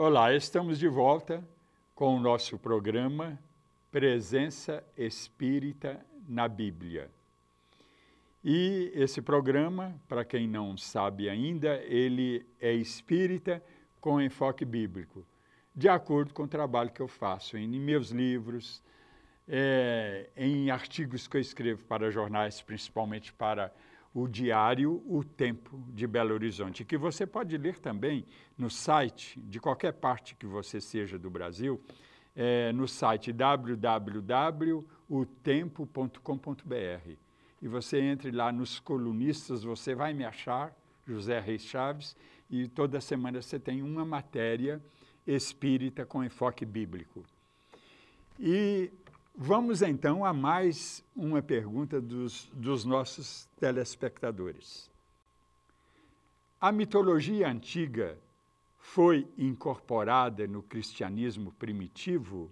Olá, estamos de volta com o nosso programa Presença Espírita na Bíblia. E esse programa, para quem não sabe ainda, ele é espírita com enfoque bíblico, de acordo com o trabalho que eu faço em meus livros, em artigos que eu escrevo para jornais, principalmente para o diário O Tempo de Belo Horizonte, que você pode ler também no site, de qualquer parte que você seja do Brasil, no site www.otempo.com.br. E você entre lá nos colunistas, você vai me achar, José Reis Chaves, e toda semana você tem uma matéria espírita com enfoque bíblico. E vamos então a mais uma pergunta dos nossos telespectadores. A mitologia antiga foi incorporada no cristianismo primitivo?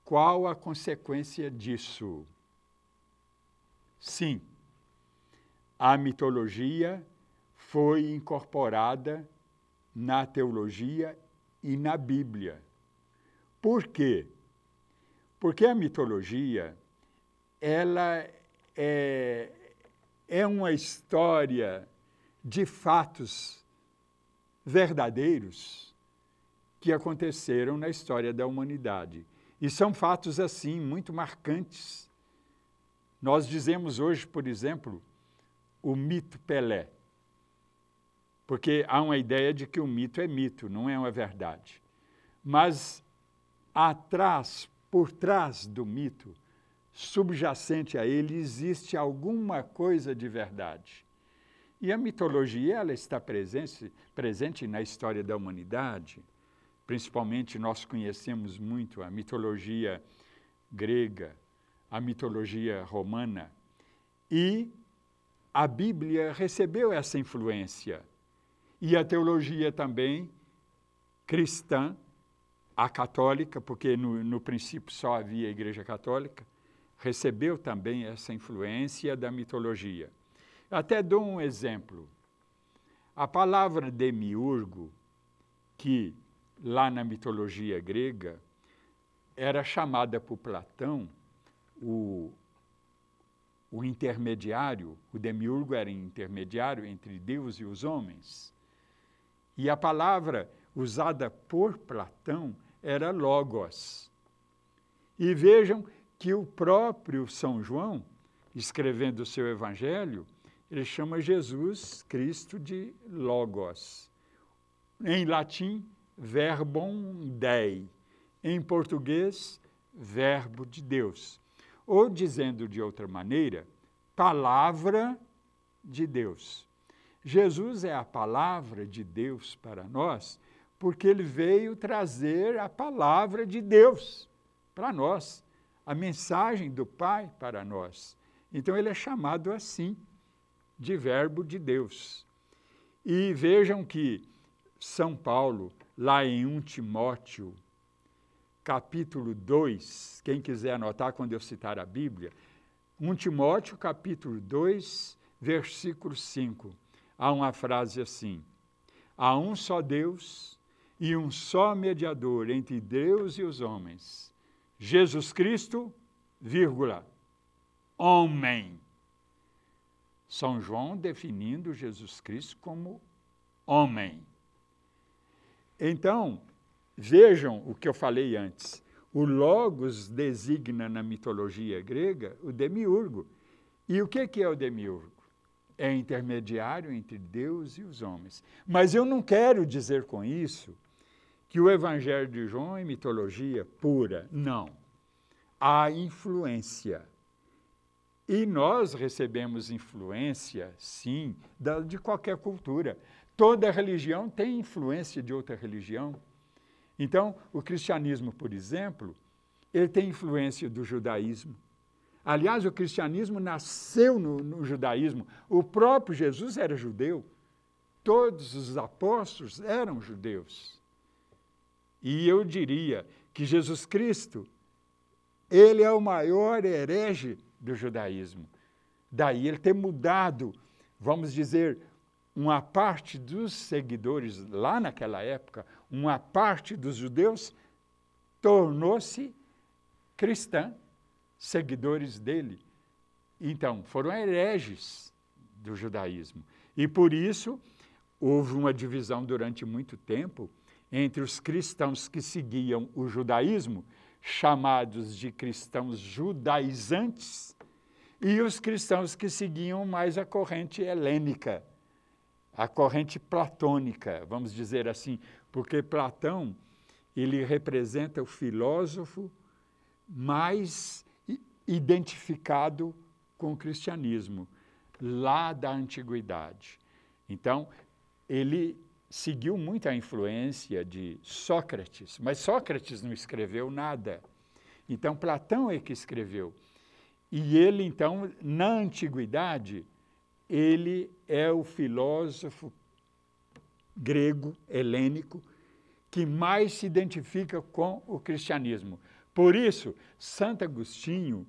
Qual a consequência disso? Sim, a mitologia foi incorporada na teologia e na Bíblia. Por quê? Porque a mitologia, ela é uma história de fatos verdadeiros que aconteceram na história da humanidade. E são fatos, assim, muito marcantes. Nós dizemos hoje, por exemplo, o mito Pelé, porque há uma ideia de que o mito é mito, não é uma verdade. Mas por trás do mito, subjacente a ele, existe alguma coisa de verdade. E a mitologia, ela está presente na história da humanidade. Principalmente, nós conhecemos muito a mitologia grega, a mitologia romana. E a Bíblia recebeu essa influência. E a teologia também cristã, a católica, porque no princípio só havia a Igreja Católica, recebeu também essa influência da mitologia. Até dou um exemplo. A palavra demiurgo, que lá na mitologia grega era chamada por Platão o intermediário, o demiurgo era intermediário entre Deus e os homens. E a palavra usada por Platão era logos. E vejam que o próprio São João, escrevendo o seu evangelho, ele chama Jesus Cristo de logos. Em latim, verbum Dei. Em português, verbo de Deus. Ou, dizendo de outra maneira, palavra de Deus. Jesus é a palavra de Deus para nós, porque ele veio trazer a palavra de Deus para nós, a mensagem do Pai para nós. Então, ele é chamado assim, de verbo de Deus. E vejam que São Paulo, lá em 1 Timóteo, capítulo 2, quem quiser anotar quando eu citar a Bíblia, 1 Timóteo, capítulo 2, versículo 5, há uma frase assim: há um só Deus e um só mediador entre Deus e os homens, Jesus Cristo, vírgula, homem. São João definindo Jesus Cristo como homem. Então, vejam o que eu falei antes. O logos designa na mitologia grega o demiurgo. E o que é o demiurgo? É intermediário entre Deus e os homens. Mas eu não quero dizer com isso que o Evangelho de João é mitologia pura. Não. Há influência. E nós recebemos influência, sim, de qualquer cultura. Toda religião tem influência de outra religião. Então, o cristianismo, por exemplo, ele tem influência do judaísmo. Aliás, o cristianismo nasceu no judaísmo. O próprio Jesus era judeu. Todos os apóstolos eram judeus. E eu diria que Jesus Cristo, ele é o maior herege do judaísmo. Daí ele ter mudado, vamos dizer, uma parte dos seguidores, lá naquela época, uma parte dos judeus tornou-se cristã, seguidores dele. Então, foram hereges do judaísmo. E por isso, houve uma divisão durante muito tempo entre os cristãos que seguiam o judaísmo, chamados de cristãos judaizantes, e os cristãos que seguiam mais a corrente helênica, a corrente platônica, vamos dizer assim, porque Platão, ele representa o filósofo mais identificado com o cristianismo, lá da antiguidade. Então, ele seguiu muito a influência de Sócrates, mas Sócrates não escreveu nada. Então, Platão é que escreveu. E ele, então, na antiguidade, ele é o filósofo grego, helênico, que mais se identifica com o cristianismo. Por isso, Santo Agostinho,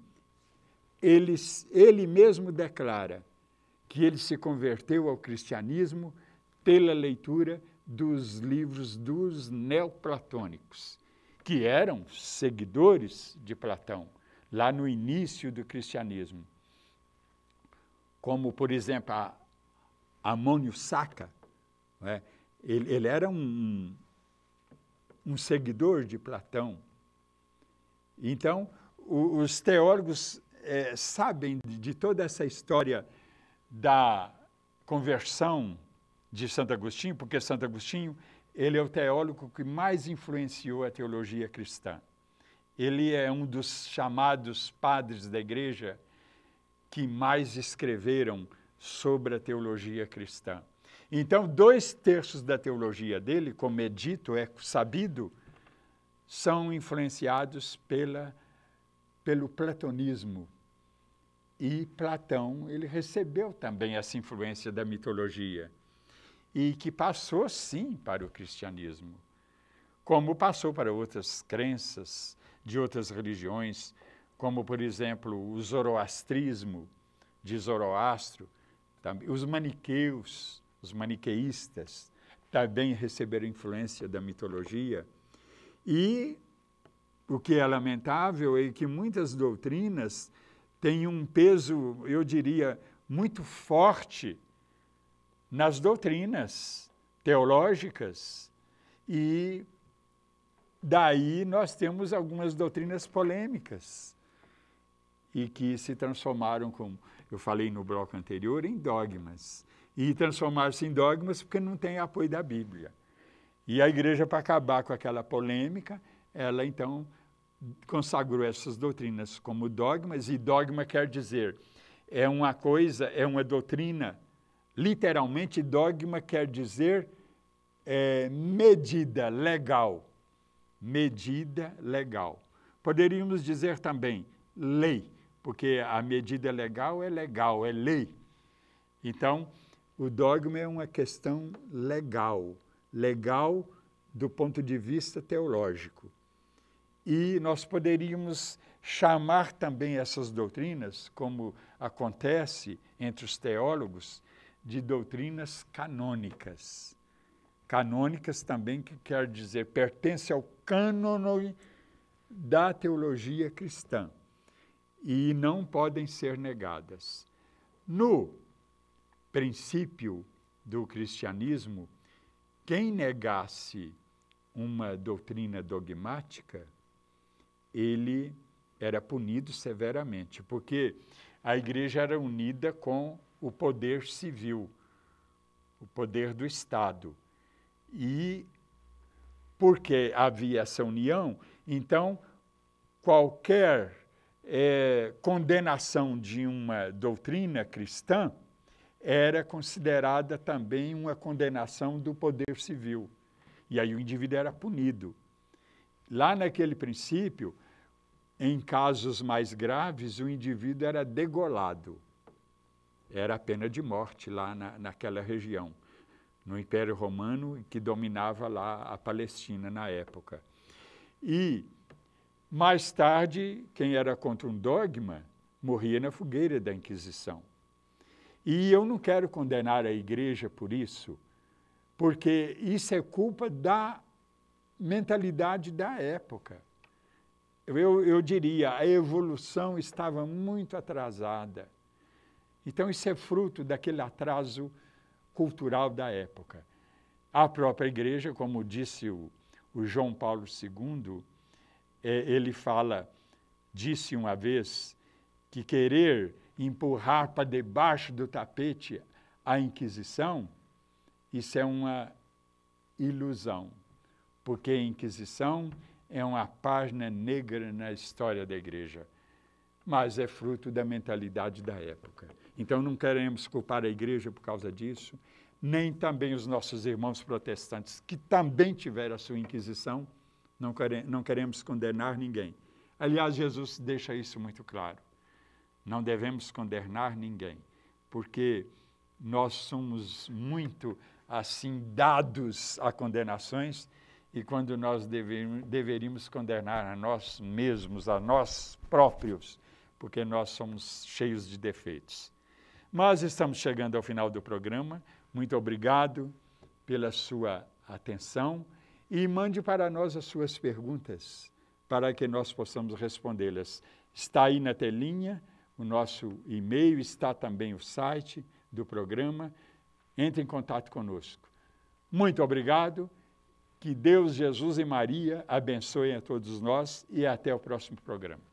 ele mesmo declara que ele se converteu ao cristianismo pela leitura dos livros dos neoplatônicos, que eram seguidores de Platão, lá no início do cristianismo. Como, por exemplo, Amônio Saca, né? Ele era um seguidor de Platão. Então, os teólogos sabem de toda essa história da conversão de Santo Agostinho, porque Santo Agostinho, ele é o teólogo que mais influenciou a teologia cristã. Ele é um dos chamados padres da igreja que mais escreveram sobre a teologia cristã. Então, 2/3 da teologia dele, como é dito, é sabido, são influenciados pelo platonismo. E Platão, ele recebeu também essa influência da mitologia, e que passou, sim, para o cristianismo, como passou para outras crenças de outras religiões, como, por exemplo, o zoroastrismo de Zoroastro, os maniqueus, os maniqueístas, também receberam influência da mitologia. E o que é lamentável é que muitas doutrinas têm um peso, eu diria, muito forte nas doutrinas teológicas, e daí nós temos algumas doutrinas polêmicas e que se transformaram, como eu falei no bloco anterior, em dogmas. E transformaram-se em dogmas porque não tem apoio da Bíblia. E a igreja, para acabar com aquela polêmica, ela então consagrou essas doutrinas como dogmas, e dogma quer dizer, é uma coisa, é uma doutrina. Literalmente, dogma quer dizer medida legal. Medida legal. Poderíamos dizer também lei, porque a medida legal, é lei. Então, o dogma é uma questão legal, legal do ponto de vista teológico. E nós poderíamos chamar também essas doutrinas, como acontece entre os teólogos, de doutrinas canônicas. Canônicas também, que quer dizer, pertence ao cânone da teologia cristã e não podem ser negadas. No princípio do cristianismo, quem negasse uma doutrina dogmática, ele era punido severamente, porque a igreja era unida com o poder civil, o poder do Estado. E porque havia essa união, então qualquer condenação de uma doutrina cristã era considerada também uma condenação do poder civil. E aí o indivíduo era punido. Lá naquele princípio, em casos mais graves, o indivíduo era degolado. Era a pena de morte lá naquela região, no Império Romano, que dominava lá a Palestina na época. E, mais tarde, quem era contra um dogma morria na fogueira da Inquisição. E eu não quero condenar a igreja por isso, porque isso é culpa da mentalidade da época. Eu diria, a evolução estava muito atrasada. Então, isso é fruto daquele atraso cultural da época. A própria igreja, como disse o João Paulo II, ele disse uma vez que querer empurrar para debaixo do tapete a Inquisição, isso é uma ilusão, porque a Inquisição é uma página negra na história da igreja, mas é fruto da mentalidade da época. Então, não queremos culpar a igreja por causa disso, nem também os nossos irmãos protestantes, que também tiveram a sua Inquisição, não queremos condenar ninguém. Aliás, Jesus deixa isso muito claro. Não devemos condenar ninguém, porque nós somos muito, assim, dados a condenações, e quando nós deveríamos condenar a nós mesmos, a nós próprios, porque nós somos cheios de defeitos. Mas estamos chegando ao final do programa. Muito obrigado pela sua atenção e mande para nós as suas perguntas para que nós possamos respondê-las. Está aí na telinha o nosso e-mail, está também o site do programa. Entre em contato conosco. Muito obrigado. Que Deus, Jesus e Maria abençoem a todos nós e até o próximo programa.